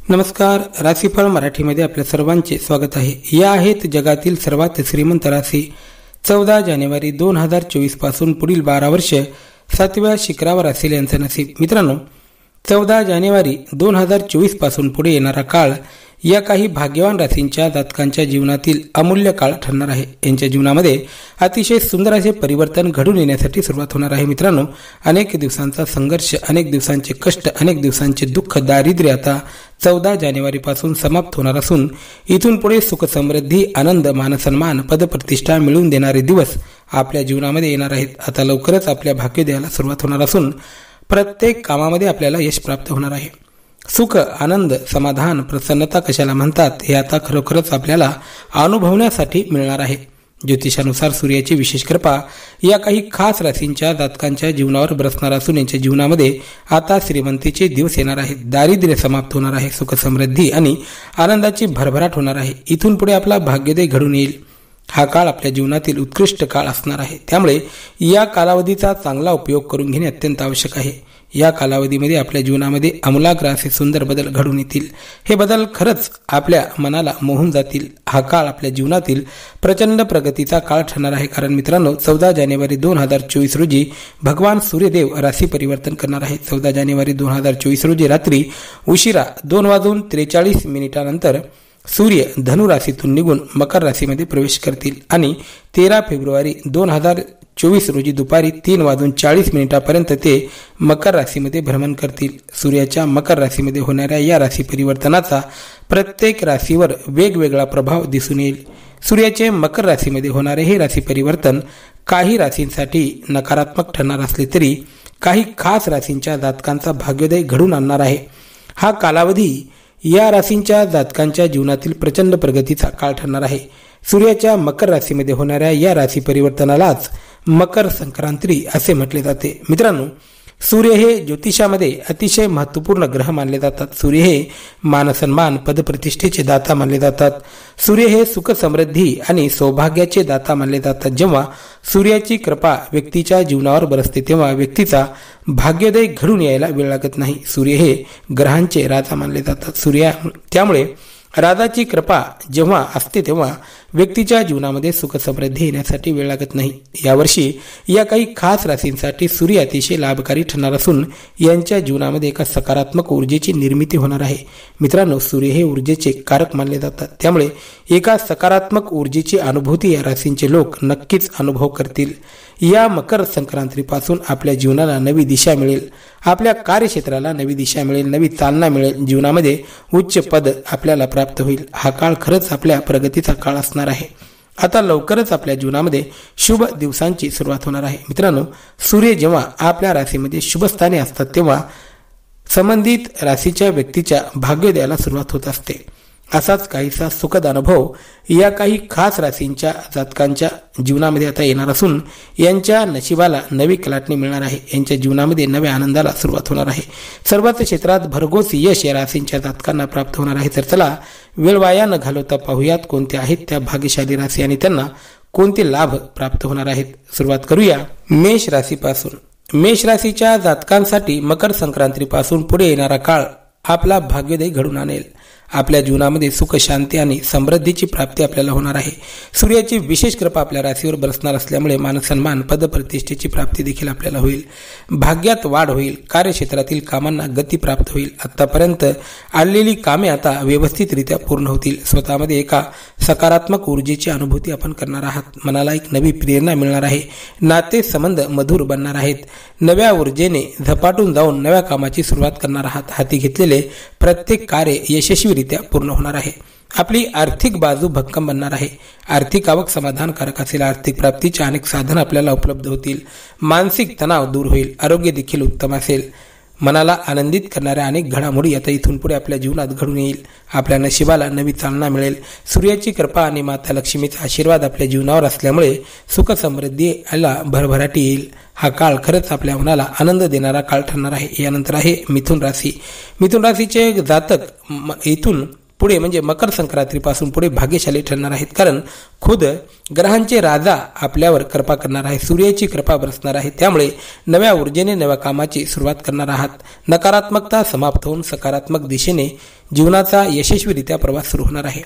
नमस्कार. राशीफळ मराठीमध्ये आपल्या सर्वांचे स्वागत आहे. या आहेत जगातील सर्वात श्रीमंत राशी. 14 जानेवारी 2024 पासून पुढील 12 वर्ष 7व्या शिखरावर असेल यांचं नसीब. मित्रांनो, 14 जानेवारी 2024 पासून पुढे येणारा काळ या काही भाग्यवान राशींच्या जातकांच्या जीवनातील अमूल्य काळ ठरणार आहे. यांच्या जीवनामध्ये अतिशय सुंदर असे परिवर्तन घडून येण्यासाठी सुरुवात होणार आहे. मित्रांनो, अनेक दिवसांचा संघर्ष, अनेक दिवसांचे कष्ट, अनेक दिवसांचे दुःख, दारिद्र्य आता 14 जानेवारी पासून समाप्त होणार असून इथून पुढे सुख, समृद्धी, आनंद, मानसन्मान, पदप्रतिष्ठा मिळवून देणारे दिवस आपल्या जीवनामध्ये येणार आहेत. आता लवकरच आपल्या भाग्योदयाला सुरुवात होणार असून प्रत्येक कामामध्ये आपल्याला यश प्राप्त होणार आहे. सुख, आनंद, समाधान, प्रसन्नता कशाला म्हणतात हे आता खरोखरच आपल्याला अनुभवण्यासाठी मिळणार आहे. ज्योतिषानुसार सूर्याची विशेष कृपा या काही खास राशींच्या जातकांच्या जीवनावर बरसणार असून यांच्या जीवनामध्ये आता श्रीमंतीचे दिवस येणार आहेत. दारिद्र्य समाप्त होणार आहे. सुख, समृद्धी आणि आनंदाची भरभराट होणार आहे. इथून पुढे आपला भाग्योदय घडून येईल. हा काळ आपल्या जीवनातील उत्कृष्ट काळ असणार आहे. त्यामुळे या कालावधीचा चांगला उपयोग करून घेणे अत्यंत आवश्यक आहे. या कालावधीमध्ये आपल्या जीवनामध्ये आमूलाग्र असे सुंदर बदल घडून येतील. हे बदल खरंच आपल्या मनाला मोहून जातील. हा काळ आपल्या जीवनातील प्रचंड प्रगतीचा काळ ठरणार आहे. कारण मित्रांनो, 14 जानेवारी 2024 रोजी भगवान सूर्यदेव राशी परिवर्तन करणार आहे. 14 जानेवारी 2024 रोजी रात्री उशिरा 2:43 सूर्य धनु राशीतून निघून मकर राशीमध्ये प्रवेश करतील आणि 13 फेब्रुवारी 2024 रोजी दुपारी 3:40 ते मकर राशीमध्ये भ्रमण करतील. सूर्याच्या मकर राशीमध्ये होणाऱ्या या राशी परिवर्तनाचा प्रत्येक राशीवर वेगवेगळा प्रभाव दिसून येईल. सूर्याचे मकर राशीमध्ये होणारे हे राशी परिवर्तन काही राशींसाठी नकारात्मक ठरणार असले तरी काही खास राशींच्या जातकांचा भाग्योदय घडून आणणार आहे. हा कालावधी या राशींच्या जातकांच्या जीवनातील प्रचंड प्रगतीचा काळ ठरणार आहे. सूर्याच्या मकर राशीमध्ये होणाऱ्या या राशी परिवर्तनालाच मकर संक्रांती असे म्हटले जाते. मित्रांनो, सूर्य हे ज्योतिषामध्ये अतिशय महत्त्वपूर्ण ग्रह मानले जातात. सूर्य हे मानसन्मान, पदप्रतिष्ठेचे दाता मानले जातात. सूर्य हे सुख, समृद्धी आणि सौभाग्याचे दाता मानले जातात. जेव्हा सूर्याची कृपा व्यक्तीच्या जीवनावर बरसते तेव्हा व्यक्तीचा भाग्योदय घडून यायला वेळ लागत नाही. सूर्य हे ग्रहांचे राजा मानले जातात. त्यामुळे राजाची कृपा जेव्हा असते तेव्हा व्यक्तीच्या जीवनामध्ये सुख, समृद्धी येण्यासाठी वेळ लागत नाही. यावर्षी या काही खास राशींसाठी सूर्य अतिशय लाभकारी ठरणार असून यांच्या जीवनामध्ये एका सकारात्मक ऊर्जेची निर्मिती होणार आहे. मित्रांनो, सूर्य हे ऊर्जेचे कारक मानले जातात. त्यामुळे एका सकारात्मक ऊर्जेची अनुभूती या राशींचे लोक नक्कीच अनुभव करतील. या मकर संक्रांतीपासून आपल्या जीवनाला नवी दिशा मिळेल. आपल्या कार्यक्षेत्राला नवी दिशा मिळेल, नवी चालना मिळेल. जीवनामध्ये उच्च पद आपल्याला प्राप्त होईल. हा काळ खरंच आपल्या प्रगतीचा काळ असणार आहे. आता लवकरच आपल्या जीवनामध्ये शुभ दिवसांची सुरुवात होणार आहे. मित्रांनो, सूर्य जेव्हा आपल्या राशीमध्ये शुभ स्थानी असतात तेव्हा संबंधित राशीच्या व्यक्तीच्या भाग्योदयाला सुरुवात होत असते. असाच काहीसा सुखद अनुभव या काही खास राशींच्या जातकांच्या जीवनामध्ये आता येणार असून यांच्या नशिबाला नवी कलाटणी मिळणार आहे. यांच्या जीवनामध्ये नव्या आनंदाला सुरुवात होणार आहे. सर्वच क्षेत्रात भरघोस यश या राशींच्या जातकांना प्राप्त होणार आहे. तर चला, वेळ वाया न घालवता पाहूयात कोणत्या आहेत त्या भाग्यशाली राशी आणि त्यांना कोणते लाभ प्राप्त होणार आहेत. सुरुवात करूया मेष राशीपासून. मेष राशीच्या जातकांसाठी मकर संक्रांतीपासून पुढे येणारा काळ आपला भाग्योदय घडून आणेल. आपल्या जीवनामध्ये सुख, शांती आणि समृद्धीची प्राप्ती आपल्याला होणार आहे. सूर्याची विशेष कृपा आपल्या राशीवर बरसणार असल्यामुळे मानसन्मान, पदप्रतिष्ठेची प्राप्ती देखील आपल्याला होईल. भाग्यात वाढ होईल. कार्यक्षेत्रातील कामांना गती प्राप्त होईल. आतापर्यंत आणलेली कामे आता व्यवस्थितरित्या पूर्ण होतील. स्वतःमध्ये एका सकारात्मक ऊर्जेची अनुभूती आपण करणार आहात. मनाला एक नवी प्रेरणा मिळणार आहे. नाते संबंध मधुर बनणार आहेत. नव्या ऊर्जेने झपाटून जाऊन नव्या कामाची सुरुवात करणार आहात. हाती घेतलेले प्रत्येक कार्य यशस्वीरित्या पूर्ण होणार आहे. आपली आर्थिक बाजू भक्कम बनणार आहे. आर्थिक आवक समाधानकारक असेल. आर्थिक प्राप्तीचे अनेक साधन आपल्याला उपलब्ध होतील. मानसिक तणाव दूर होईल. आरोग्य देखील उत्तम असेल. मनाला आनंदित करणाऱ्या अनेक घडामोडी आता इथून पुढे आपल्या जीवनात घडून येईल. आपल्या नशिबाला नवी चालना मिळेल. सूर्याची कृपा आणि माता लक्ष्मीचा आशीर्वाद आपल्या जीवनावर असल्यामुळे सुख, समृद्धीला भरभराटी येईल. हा काळ खरंच आपल्या मनाला आनंद देणारा काळ ठरणार आहे. यानंतर आहे मिथुन राशी. मिथुन राशीचे जातक इथून पुढे म्हणजे मकर संक्रांतीपासून पुढे भाग्यशाली ठरणार आहेत, कारण खुद ग्रहांचे राजा आपल्यावर कृपा करणार आहे, सूर्याची कृपा बरसणार आहे. त्यामुळे नव्या ऊर्जेने नव्या कामाची सुरुवात करणार आहात. नकारात्मकता समाप्त होऊन सकारात्मक दिशेने जीवनाचा यशस्वीरित्या प्रवास सुरू होणार आहे.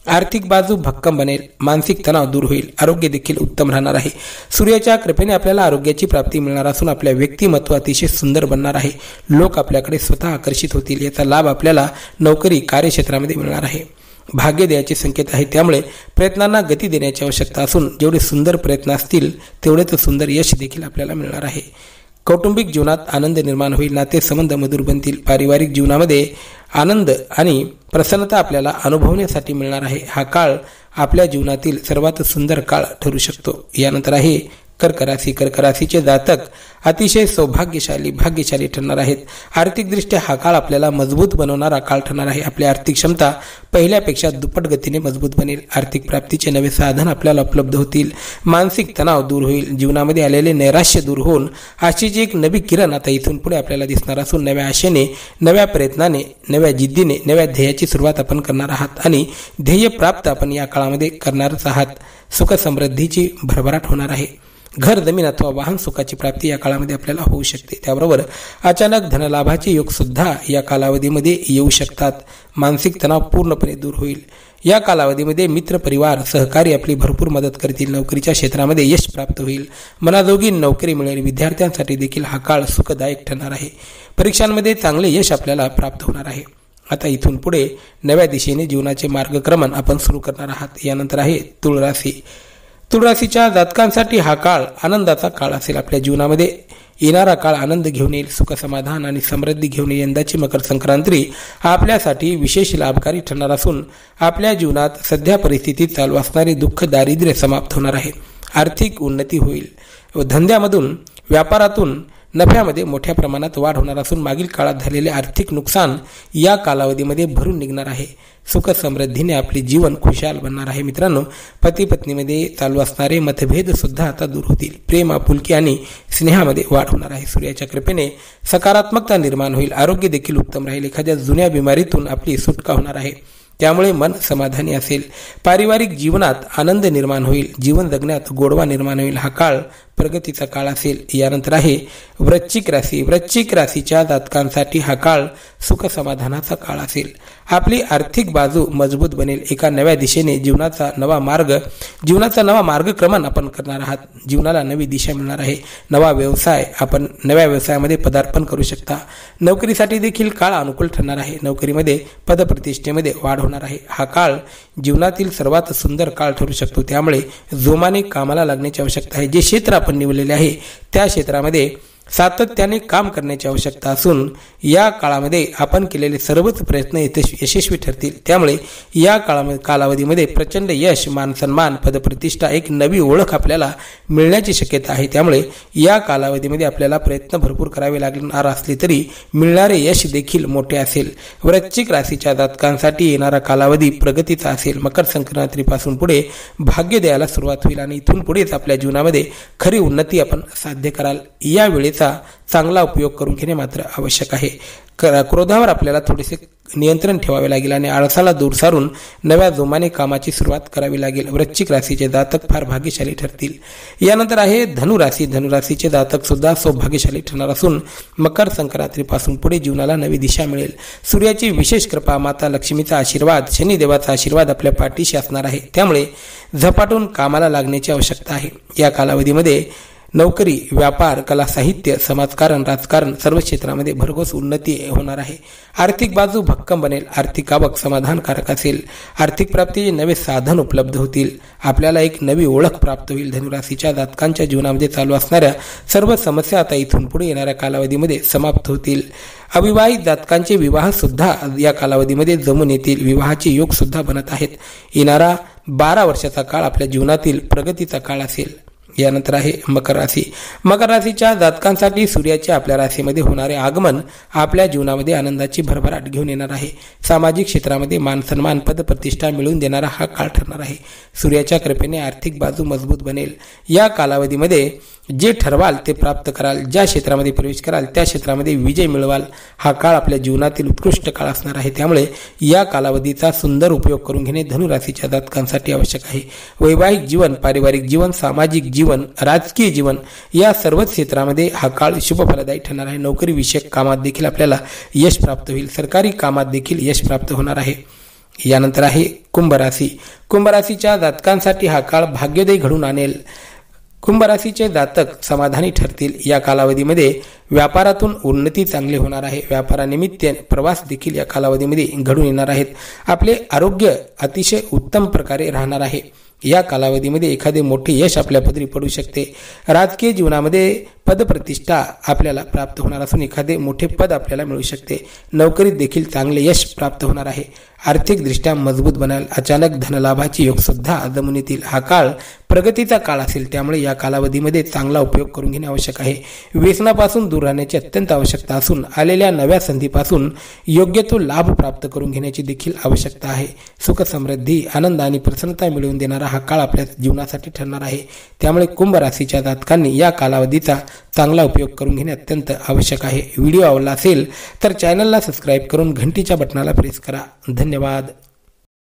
आर्थिक बाजू भक्कम बनेल, मानसिक तणाव दूर होईल, आरोग्य देखील उत्तम राहणार आहे. सूर्याच्या कृपेने आपल्याला आरोग्याची प्राप्ती मिळणार असून आपल्या व्यक्तिमत्व अतिशय सुंदर बनणार आहे. लोक आपल्याकडे स्वतः आकर्षित होतील. याचा लाभ आपल्याला नोकरी कार्यक्षेत्रामध्ये मिळणार आहे. भाग्य द्यायचे संकेत आहे, त्यामुळे प्रयत्नांना गती देण्याची आवश्यकता असून जेवढे सुंदर प्रयत्न असतील तेवढेच सुंदर यश देखील आपल्याला मिळणार आहे. कौटुंबिक जीवनात आनंद निर्माण होईल, नातेसंबंध मधुर बनतील. पारिवारिक जीवनामध्ये आनंद आणि प्रसन्नता आपल्याला अनुभवण्यासाठी मिळणार आहे. हा काळ आपल्या जीवनातील सर्वात सुंदर काळ ठरू शकतो. यानंतर आहे कर्क राशी. कर्क राशीचे जातक अतिशय भाग्यशाली ठरणार आहेत. आर्थिकदृष्ट्या हा काळ आपल्याला मजबूत बनवणारा काळ ठरणार आहे. आपली आर्थिक क्षमता पहिल्यापेक्षा दुप्पट गतीने मजबूत बनेल. आर्थिक प्राप्तीचे नवे साधन आपल्याला उपलब्ध होतील. मानसिक तणाव दूर होईल. जीवनामध्ये आलेले नैराश्य दूर होऊन अशीच एक नवी किरण आता इथून पुढे आपल्याला दिसणार असून नव्या आशेने, नव्या प्रयत्नाने, नव्या जिद्दीने, नव्या ध्येयाची सुरुवात आपण करणार आहात आणि ध्येय प्राप्त आपण या काळामध्ये करणारच आहात. सुख समृद्धीची भरभराट होणार आहे. घर, जमीन अथवा वाहन सुखाची प्राप्ती या काळामध्ये आपल्याला होऊ शकते. त्याबरोबर अचानक धनलाभाचे योग सुद्धा या कालावधीमध्ये येऊ शकतात. मानसिक तणाव पूर्णपणे दूर होईल. या कालावधीमध्ये मित्र, परिवार, सहकारी आपली भरपूर मदत करतील. नोकरीच्या क्षेत्रामध्ये यश प्राप्त होईल. मनाजोगी नोकरी मिळेल. विद्यार्थ्यांसाठी देखील हा काळ सुखदायक ठरणार आहे. परीक्षांमध्ये चांगले यश आपल्याला प्राप्त होणार आहे. आता इथून पुढे नव्या दिशेने जीवनाचे मार्गक्रमण आपण सुरू करणार आहात. यानंतर आहे तुळ राशी. तुळ राशीच्या जातकांसाठी हा काळ आनंदाचा काळ असेल. आपल्या जीवनामध्ये येणारा काळ आनंद घेऊन येईल, सुख समाधान आणि समृद्धी घेऊन येईल. यंदाची मकर संक्रांती आपल्यासाठी विशेष लाभकारी ठरणार असून आपल्या जीवनात सध्या परिस्थितीत चालू असणारे दुःख, दारिद्र्य समाप्त होणार आहे. आर्थिक उन्नती होईल व धंद्यामधून, व्यापारातून नफ्यामध्ये मोठ्या प्रमाणात वाढ होणार असून मागील काळात झालेले आर्थिक नुकसान या कालावधीमध्ये भरून निघणार आहे. सुख समृद्धीने आपले जीवन खुशाल बनणार आहे. मित्रांनो, पती पत्नीमध्ये चालू असणारे मतभेद सुद्धा आता दूर होतील. प्रेम, आपुलकी आणि स्नेहामध्ये वाढ होणार आहे. सूर्याच्या कृपेने सकारात्मकता निर्माण होईल. आरोग्य देखील उत्तम राहील. एखाद्या जुन्या बिमारीतून आपली सुटका होणार आहे, त्यामुळे मन समाधानी असेल. पारिवारिक जीवनात आनंद निर्माण होईल. जीवन जगण्यात गोडवा निर्माण होईल. हा काळ प्रगतीचा काळ असेल. यानंतर आहे वृश्चिक राशी. वृश्चिक राशीच्या जातकांसाठी हा काळ सुख समाधानाचा काळ असेल. आपली आर्थिक बाजू मजबूत बनेल. एका नव्या दिशेने जीवनाचा नवा मार्गक्रमण आपण करणार आहात. जीवनाला नवी दिशा मिळणार आहे. आपण नव्या व्यवसायामध्ये पदार्पण करू शकता. नोकरीसाठी देखील काळ अनुकूल ठरणार आहे. नोकरीमध्ये पदप्रतिष्ठेमध्ये वाढ होणार आहे. हा काळ जीवनातील सर्वात सुंदर काळ ठरू शकतो. त्यामुळे जोमाने कामाला लागण्याची आवश्यकता आहे. जे क्षेत्र आपण निवडलेले आहे त्या क्षेत्रामध्ये सातत्याने काम करण्याची आवश्यकता असून या काळामध्ये आपण केलेले सर्वच प्रयत्न यशस्वी ठरतील. त्यामुळे या कालावधीमध्ये प्रचंड यश, मान सन्मान, पदप्रतिष्ठा, एक नवी ओळख आपल्याला मिळण्याची शक्यता आहे. त्यामुळे या कालावधीमध्ये आपल्याला प्रयत्न भरपूर करावे लागणार असले तरी मिळणारे यश देखील मोठे असेल. वृश्चिक राशीच्या जातकांसाठी येणारा कालावधी प्रगतीचा असेल. मकर संक्रांतीपासून पुढे भाग्य द्यायला सुरुवात होईल आणि इथून पुढेच आपल्या जीवनामध्ये खरी उन्नती आपण साध्य कराल. यावेळेचा चांगला उपयोग करून घेणे मात्र आवश्यक आहे. क्रोधावर आपल्याला थोडेसे नियंत्रण ठेवावे लागेल आणि आळसाला दूर सारून नव्या जोमाने कामाची सुरुवात करावी लागेल. वृश्चिक राशीचे जातक फार भाग्यशाली ठरतील. यानंतर आहे धनुराशी. धनुराशीचे जातक सुद्धा सौभाग्यशाली ठरणार असून मकर संक्रांतीपासून पुढे जीवनाला नवी दिशा मिळेल. सूर्याची विशेष कृपा, माता लक्ष्मीचा आशीर्वाद, शनिदेवाचा आशीर्वाद आपल्या पाठीशी असणार आहे. त्यामुळे झपाटून कामाला लागण्याची आवश्यकता आहे. या कालावधीमध्ये नोकरी, व्यापार, कला, साहित्य, समाजकारण, राजकारण सर्व क्षेत्रामध्ये भरघोस उन्नती होणार आहे. आर्थिक बाजू भक्कम बनेल. आर्थिक आवक समाधानकारक असेल. आर्थिक प्राप्तीचे नवे साधन उपलब्ध होतील. आपल्याला एक नवी ओळख प्राप्त होईल. धनुराशीच्या जातकांच्या जीवनामध्ये चालू असणाऱ्या सर्व समस्या आता इथून पुढे येणाऱ्या कालावधीमध्ये समाप्त होतील. अविवाहित जातकांचे विवाह सुद्धा या कालावधीमध्ये जमून येतील. विवाहाचे योग सुद्धा बनत आहेत. येणारा 12 वर्षाचा काळ आपल्या जीवनातील प्रगतीचा काळ असेल. यानंतर आहे मकर राशी. मकर राशीच्या जातकांसाठी सूर्याचे आपल्या राशीमध्ये होणारे आगमन आपल्या जीवनामध्ये आनंदाची भरभराट घेऊन येणार आहे. सामाजिक क्षेत्रामध्ये मान सन्मान, पद प्रतिष्ठा मिळवून देणारा हा काळ ठरणार आहे. सूर्याच्या कृपेने आर्थिक बाजू मजबूत बनेल. या कालावधीमध्ये जे ठरवाल ते प्राप्त कराल, ज्या क्षेत्रामध्ये प्रवेश कराल त्या क्षेत्रामध्ये विजय मिळवाल. हा काळ आपल्या जीवनातील उत्कृष्ट काळ असणार आहे. त्यामुळे या कालावधीचा सुंदर उपयोग करून घेणे धनुराशीच्या जातकांसाठी आवश्यक आहे. वैवाहिक जीवन, पारिवारिक जीवन, सामाजिक जीवन, राजकीय जीवन या सर्वच क्षेत्रामध्ये हा काळ शुभफलदायी ठरणार आहे. नोकरी विषयक कामात देखील आपल्याला यश प्राप्त होईल. सरकारी कामात देखील यश प्राप्त होणार आहे. यानंतर आहे कुंभ राशी. कुंभ राशीच्या जातकांसाठी हा काळ भाग्योदय घडून आणेल. कुंभ राशीचे जातक समाधानी ठरतील. या कालावधीमध्ये व्यापारातून उन्नती चांगली होणार आहे. व्यापारानिमित्त प्रवास देखील या कालावधीमध्ये घडून येणार आहेत. आपले आरोग्य अतिशय उत्तम प्रकारे राहणार आहे. या कालावधीमध्ये एखादे मोठे यश आपल्या पदरी पडू शकते. राजकीय जीवनामध्ये पदप्रतिष्ठा आपल्याला प्राप्त होणार असून एखादे मोठे पद आपल्याला मिळू शकते. नोकरीत देखील चांगले यश प्राप्त होणार आहे. आर्थिकदृष्ट्या मजबूत बनाल. अचानक धनलाभाची योग सुद्धा जमून येतील. हा काळ प्रगतीचा काळ असेल. त्यामुळे या कालावधीमध्ये चांगला उपयोग करून घेणे आवश्यक आहे. व्यसनापासून दूर राहण्याची अत्यंत आवश्यकता असून आलेल्या नव्या संधीपासून योग्य तो लाभ प्राप्त करून घेण्याची देखील आवश्यकता आहे. सुख, समृद्धी, आनंद आणि प्रसन्नता मिळवून देणारा हा काळ आपल्या जीवनासाठी ठरणार आहे. त्यामुळे कुंभ राशीच्या जातकांनी या कालावधीचा चांगला उपयोग करून घेणे अत्यंत आवश्यक आहे. व्हिडिओ आवडला असेल तर चॅनलला सबस्क्राईब करून घंटीच्या बटनाला प्रेस करा. धन्यवाद.